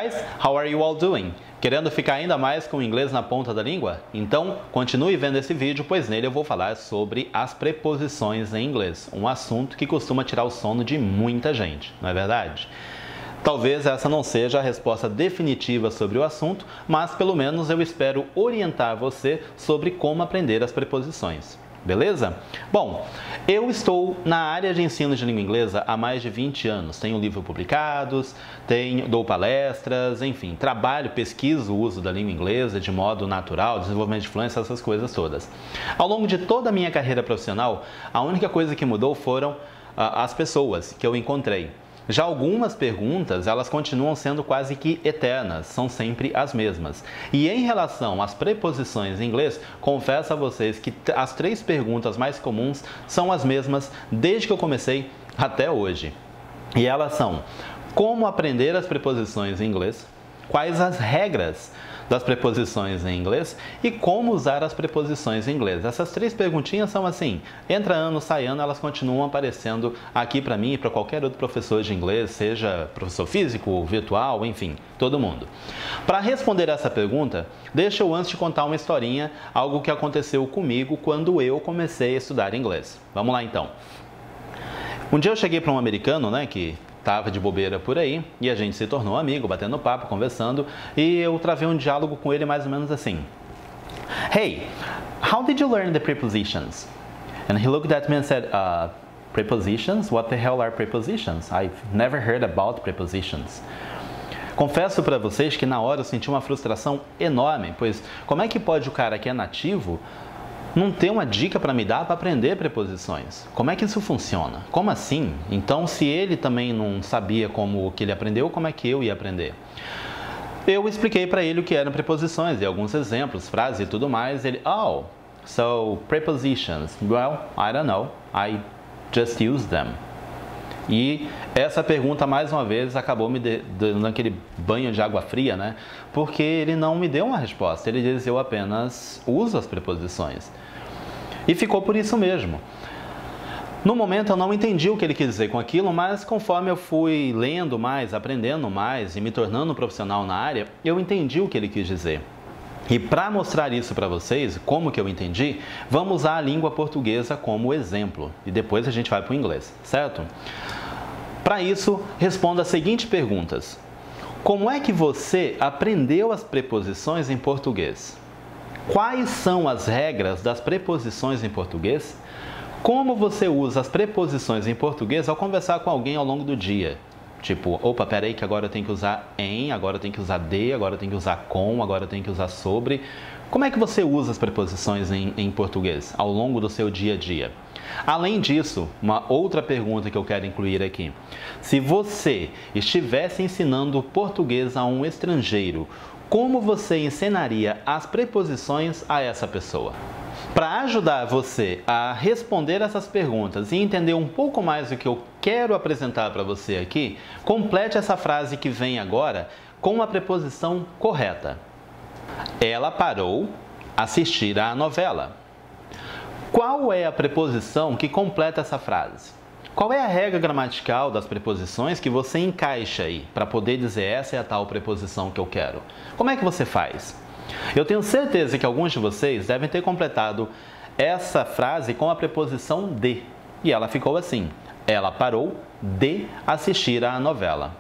guys, how are you all doing? Querendo ficar ainda mais com o inglês na ponta da língua? Então, continue vendo esse vídeo, pois nele eu vou falar sobre as preposições em inglês, um assunto que costuma tirar o sono de muita gente, não é verdade? Talvez essa não seja a resposta definitiva sobre o assunto, mas pelo menos eu espero orientar você sobre como aprender as preposições. Beleza? Bom, eu estou na área de ensino de língua inglesa há mais de 20 anos. Tenho livros publicados, dou palestras, enfim, trabalho, pesquiso o uso da língua inglesa de modo natural, desenvolvimento de fluência, essas coisas todas. Ao longo de toda a minha carreira profissional, a única coisa que mudou foram as pessoas que eu encontrei. Já algumas perguntas, elas continuam sendo quase que eternas, são sempre as mesmas. E em relação às preposições em inglês, confesso a vocês que as 3 perguntas mais comuns são as mesmas desde que eu comecei até hoje. E elas são: como aprender as preposições em inglês? Quais as regras das preposições em inglês e como usar as preposições em inglês. Essas 3 perguntinhas são assim, entra ano, sai ano, elas continuam aparecendo aqui para mim e para qualquer outro professor de inglês, seja professor físico, virtual, enfim, todo mundo. Para responder essa pergunta, deixa eu antes te contar uma historinha, algo que aconteceu comigo quando eu comecei a estudar inglês. Vamos lá então. Um dia eu cheguei para um americano, que estava de bobeira por aí, e a gente se tornou amigo, batendo papo, conversando, e eu travei um diálogo com ele mais ou menos assim. Hey, how did you learn the prepositions? And he looked at me and said, prepositions? What the hell are prepositions? I've never heard about prepositions. Confesso para vocês que na hora eu senti uma frustração enorme, pois como é que pode o cara que é nativo não ter uma dica para me dar para aprender preposições? Como é que isso funciona? Como assim? Então, se ele também não sabia como que ele aprendeu, como é que eu ia aprender? Eu expliquei para ele o que eram preposições e alguns exemplos, frases e tudo mais. Ele, oh, so prepositions. Well, I don't know. I just use them. E essa pergunta, mais uma vez, acabou me dando aquele banho de água fria, Porque ele não me deu uma resposta. Ele disse, eu apenas uso as preposições. E ficou por isso mesmo. No momento eu não entendi o que ele quis dizer com aquilo, mas conforme eu fui lendo mais, aprendendo mais e me tornando um profissional na área, eu entendi o que ele quis dizer. E para mostrar isso para vocês, como que eu entendi, vamos usar a língua portuguesa como exemplo. E depois a gente vai para o inglês, certo? Para isso, responda as seguintes perguntas. Como é que você aprendeu as preposições em português? Quais são as regras das preposições em português? Como você usa as preposições em português ao conversar com alguém ao longo do dia? Tipo, opa, peraí que agora eu tenho que usar em, agora eu tenho que usar de, agora eu tenho que usar com, agora eu tenho que usar sobre. Como é que você usa as preposições em português ao longo do seu dia a dia? Além disso, uma outra pergunta que eu quero incluir aqui. Se você estivesse ensinando português a um estrangeiro, como você ensinaria as preposições a essa pessoa? Para ajudar você a responder essas perguntas e entender um pouco mais do que eu quero apresentar para você aqui, complete essa frase que vem agora com a preposição correta. Ela parou assistir à novela. Qual é a preposição que completa essa frase? Qual é a regra gramatical das preposições que você encaixa aí para poder dizer essa é a tal preposição que eu quero? Como é que você faz? Eu tenho certeza que alguns de vocês devem ter completado essa frase com a preposição de. E ela ficou assim. Ela parou de assistir à novela.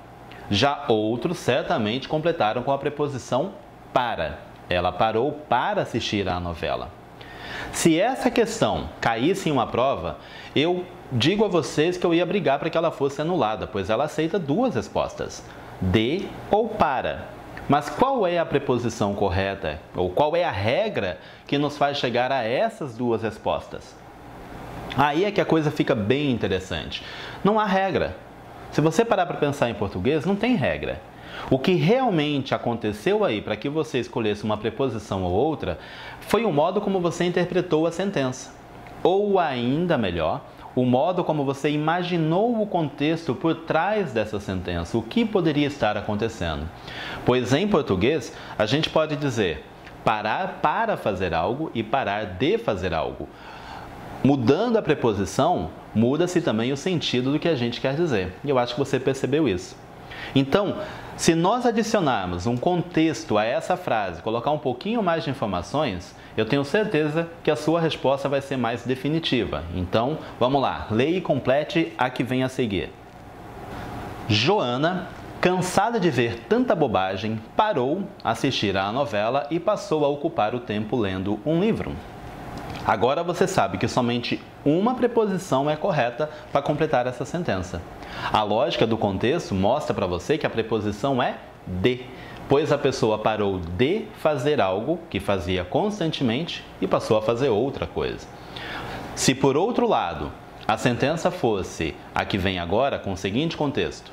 Já outros certamente completaram com a preposição para. Ela parou para assistir à novela. Se essa questão caísse em uma prova, eu digo a vocês que eu ia brigar para que ela fosse anulada, pois ela aceita 2 respostas, de ou para. Mas qual é a preposição correta? Ou qual é a regra que nos faz chegar a essas 2 respostas? Aí é que a coisa fica bem interessante. Não há regra. Se você parar para pensar em português, não tem regra. O que realmente aconteceu aí para que você escolhesse uma preposição ou outra foi o modo como você interpretou a sentença. Ou ainda melhor, o modo como você imaginou o contexto por trás dessa sentença, o que poderia estar acontecendo. Pois em português, a gente pode dizer parar para fazer algo e parar de fazer algo. Mudando a preposição, muda-se também o sentido do que a gente quer dizer. E eu acho que você percebeu isso. Então, se nós adicionarmos um contexto a essa frase, colocar um pouquinho mais de informações, eu tenho certeza que a sua resposta vai ser mais definitiva. Então, vamos lá, leia e complete a que vem a seguir. Joana, cansada de ver tanta bobagem, parou a assistir à novela e passou a ocupar o tempo lendo um livro. Agora você sabe que somente uma preposição é correta para completar essa sentença. A lógica do contexto mostra para você que a preposição é de, pois a pessoa parou de fazer algo que fazia constantemente e passou a fazer outra coisa. Se por outro lado, a sentença fosse a que vem agora com o seguinte contexto: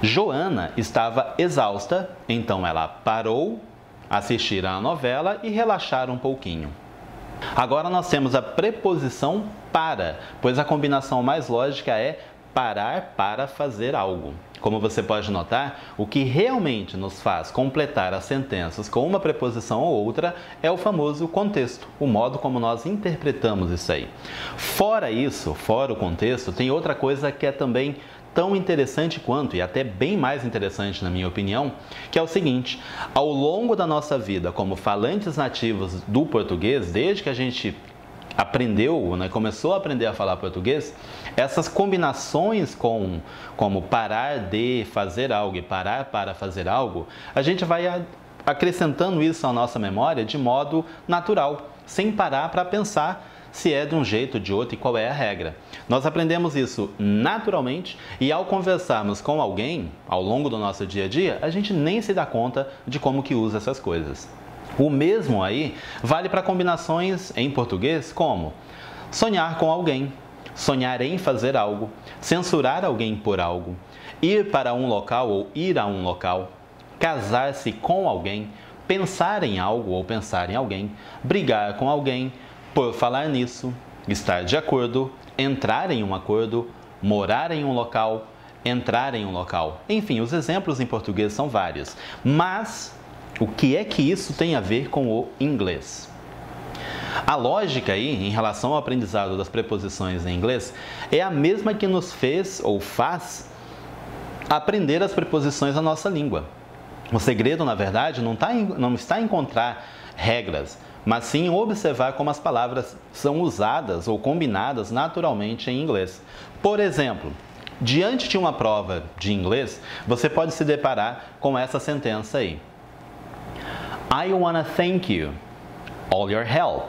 Joana estava exausta, então ela parou, assistir à novela e relaxar um pouquinho. Agora nós temos a preposição para, pois a combinação mais lógica é parar para fazer algo. Como você pode notar, o que realmente nos faz completar as sentenças com uma preposição ou outra é o famoso contexto, o modo como nós interpretamos isso aí. Fora isso, fora o contexto, tem outra coisa que é também tão interessante quanto, e até bem mais interessante na minha opinião, que é o seguinte: ao longo da nossa vida como falantes nativos do português, desde que a gente aprendeu, começou a aprender a falar português, essas combinações como parar de fazer algo e parar para fazer algo, a gente vai acrescentando isso à nossa memória de modo natural, sem parar para pensar se é de um jeito ou de outro e qual é a regra. Nós aprendemos isso naturalmente e ao conversarmos com alguém ao longo do nosso dia a dia, a gente nem se dá conta de como que usa essas coisas. O mesmo aí vale para combinações em português como sonhar com alguém, sonhar em fazer algo, censurar alguém por algo, ir para um local ou ir a um local, casar-se com alguém, pensar em algo ou pensar em alguém, brigar com alguém, por falar nisso, estar de acordo, entrar em um acordo, morar em um local, entrar em um local. Enfim, os exemplos em português são vários. Mas o que é que isso tem a ver com o inglês? A lógica aí, em relação ao aprendizado das preposições em inglês, é a mesma que nos fez ou faz aprender as preposições da nossa língua. O segredo, na verdade, não está em encontrar regras, mas sim observar como as palavras são usadas ou combinadas naturalmente em inglês. Por exemplo, diante de uma prova de inglês, você pode se deparar com essa sentença aí: I wanna thank you, all your help.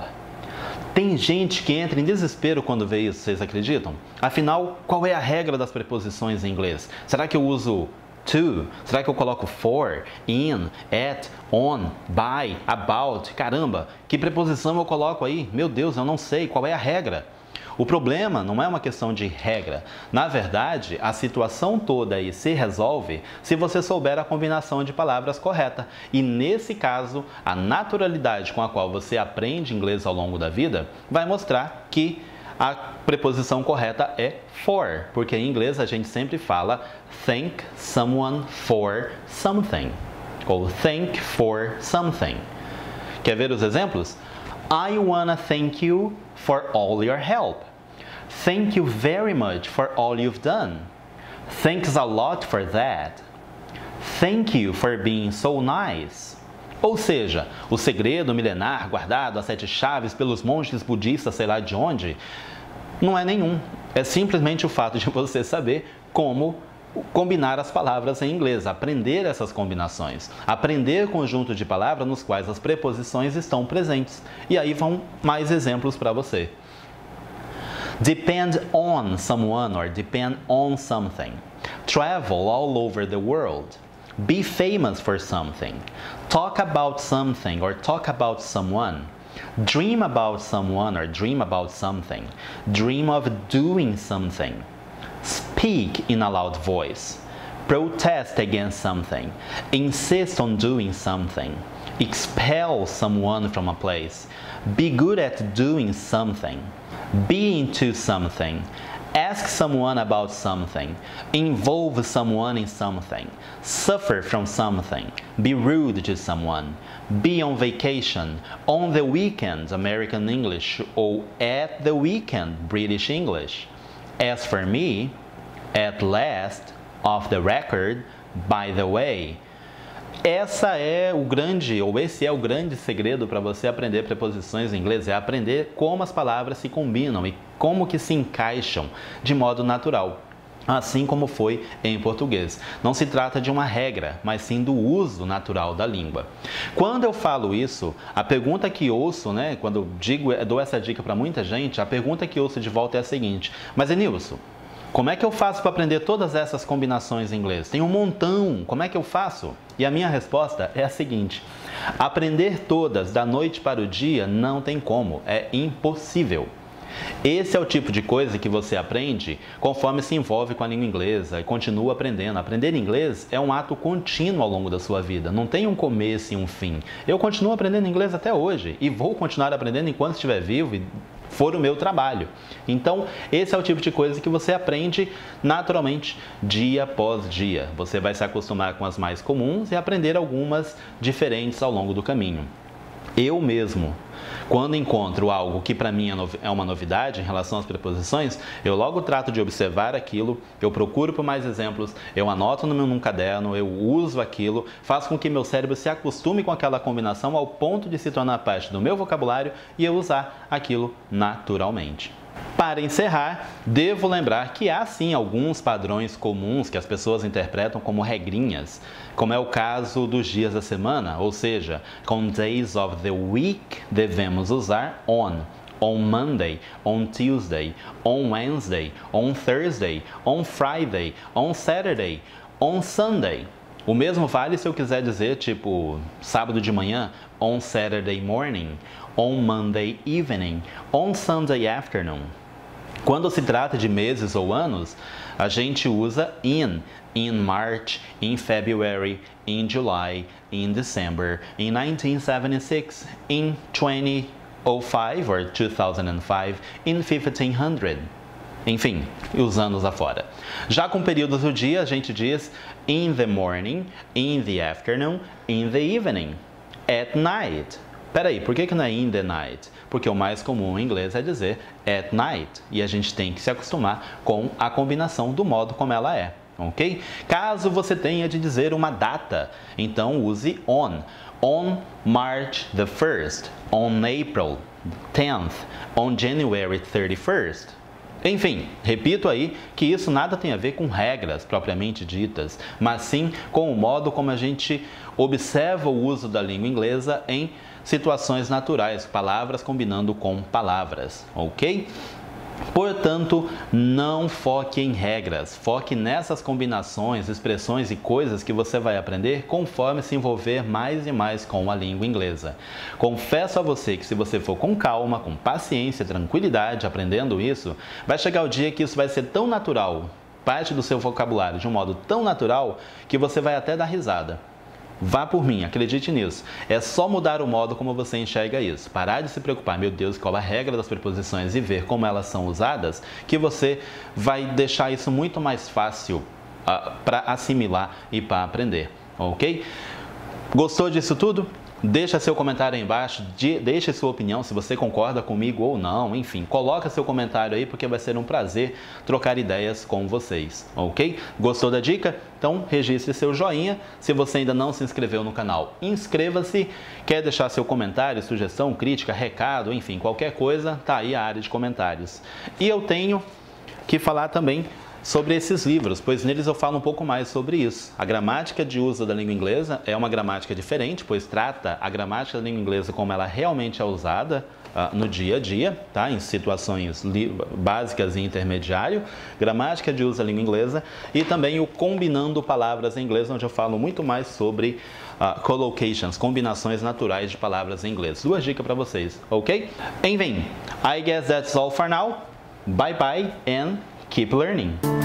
Tem gente que entra em desespero quando vê isso, vocês acreditam? Afinal, qual é a regra das preposições em inglês? Será que eu uso to? Será que eu coloco for, in, at, on, by, about? Caramba, que preposição eu coloco aí? Meu Deus, eu não sei, qual é a regra? O problema não é uma questão de regra. Na verdade, a situação toda aí se resolve se você souber a combinação de palavras correta. E nesse caso, a naturalidade com a qual você aprende inglês ao longo da vida vai mostrar que a preposição correta é for, porque em inglês a gente sempre fala thank someone for something, ou thank for something. Quer ver os exemplos? I wanna thank you for all your help. Thank you very much for all you've done. Thanks a lot for that. Thank you for being so nice. Ou seja, o segredo milenar guardado a 7 chaves pelos monges budistas, sei lá de onde, não é nenhum. É simplesmente o fato de você saber como combinar as palavras em inglês, aprender essas combinações, aprender conjunto de palavras nos quais as preposições estão presentes. E aí vão mais exemplos para você. Depend on someone or depend on something. Travel all over the world. Be famous for something. Talk about something or talk about someone. Dream about someone or dream about something. Dream of doing something. Speak in a loud voice. Protest against something. Insist on doing something. Expel someone from a place. Be good at doing something. Be into something. Ask someone about something. Involve someone in something. Suffer from something. Be rude to someone. Be on vacation. On the weekend, American English, or at the weekend, British English. As for me, at last, Off the record, by the way. Esse é o grande segredo para você aprender preposições em inglês, é aprender como as palavras se combinam e como que se encaixam de modo natural, assim como foi em português. Não se trata de uma regra, mas sim do uso natural da língua. Quando eu falo isso, a pergunta que ouço, quando eu dou essa dica para muita gente, a pergunta que ouço de volta é a seguinte: mas Enilson, como é que eu faço para aprender todas essas combinações em inglês? Tem um montão, como é que eu faço? E a minha resposta é a seguinte: aprender todas da noite para o dia não tem como, é impossível. Esse é o tipo de coisa que você aprende conforme se envolve com a língua inglesa e continua aprendendo. Aprender inglês é um ato contínuo ao longo da sua vida, não tem um começo e um fim. Eu continuo aprendendo inglês até hoje e vou continuar aprendendo enquanto estiver vivo e for o meu trabalho. Então, esse é o tipo de coisa que você aprende naturalmente, dia após dia. Você vai se acostumar com as mais comuns e aprender algumas diferentes ao longo do caminho. Eu mesmo, quando encontro algo que para mim é uma novidade em relação às preposições, eu logo trato de observar aquilo, eu procuro por mais exemplos, eu anoto num caderno, eu uso aquilo, faço com que meu cérebro se acostume com aquela combinação ao ponto de se tornar parte do meu vocabulário e eu usar aquilo naturalmente. Para encerrar, devo lembrar que há sim alguns padrões comuns que as pessoas interpretam como regrinhas, como é o caso dos dias da semana, ou seja, com days of the week devemos usar on Monday, on Tuesday, on Wednesday, on Thursday, on Friday, on Saturday, on Sunday. O mesmo vale se eu quiser dizer, tipo, sábado de manhã, on Saturday morning, on Monday evening, on Sunday afternoon. Quando se trata de meses ou anos, a gente usa in March, in February, in July, in December, in 1976, in 2005 or 2005, in 1500. Enfim, os anos afora. Já com períodos do dia, a gente diz in the morning, in the afternoon, in the evening, at night. Peraí, por que não é in the night? Porque o mais comum em inglês é dizer at night. E a gente tem que se acostumar com a combinação do modo como ela é, ok? Caso você tenha de dizer uma data, então use on. On March the 1st, on April 10th, on January 31st. Enfim, repito aí que isso nada tem a ver com regras propriamente ditas, mas sim com o modo como a gente observa o uso da língua inglesa em situações naturais, palavras combinando com palavras, ok? Portanto, não foque em regras, foque nessas combinações, expressões e coisas que você vai aprender conforme se envolver mais e mais com a língua inglesa. Confesso a você que se você for com calma, com paciência, tranquilidade aprendendo isso, vai chegar o dia que isso vai ser tão natural, parte do seu vocabulário de um modo tão natural, que você vai até dar risada. Vá por mim, acredite nisso. É só mudar o modo como você enxerga isso. Parar de se preocupar, meu Deus, qual a regra das preposições e ver como elas são usadas, que você vai deixar isso muito mais fácil para assimilar e para aprender, ok? Gostou disso tudo? Deixa seu comentário aí embaixo, deixa sua opinião se você concorda comigo ou não, enfim, coloca seu comentário aí porque vai ser um prazer trocar ideias com vocês, ok? Gostou da dica? Então registre seu joinha, se você ainda não se inscreveu no canal, inscreva-se, quer deixar seu comentário, sugestão, crítica, recado, enfim, qualquer coisa, tá aí a área de comentários. E eu tenho que falar também sobre esses livros, pois neles eu falo um pouco mais sobre isso. A gramática de uso da língua inglesa é uma gramática diferente, pois trata a gramática da língua inglesa como ela realmente é usada no dia a dia, tá? Em situações básicas e intermediário, gramática de uso da língua inglesa e também o combinando palavras em inglês, onde eu falo muito mais sobre collocations, combinações naturais de palavras em inglês. Duas dicas para vocês, ok? Enfim, I guess that's all for now. Bye bye and keep learning.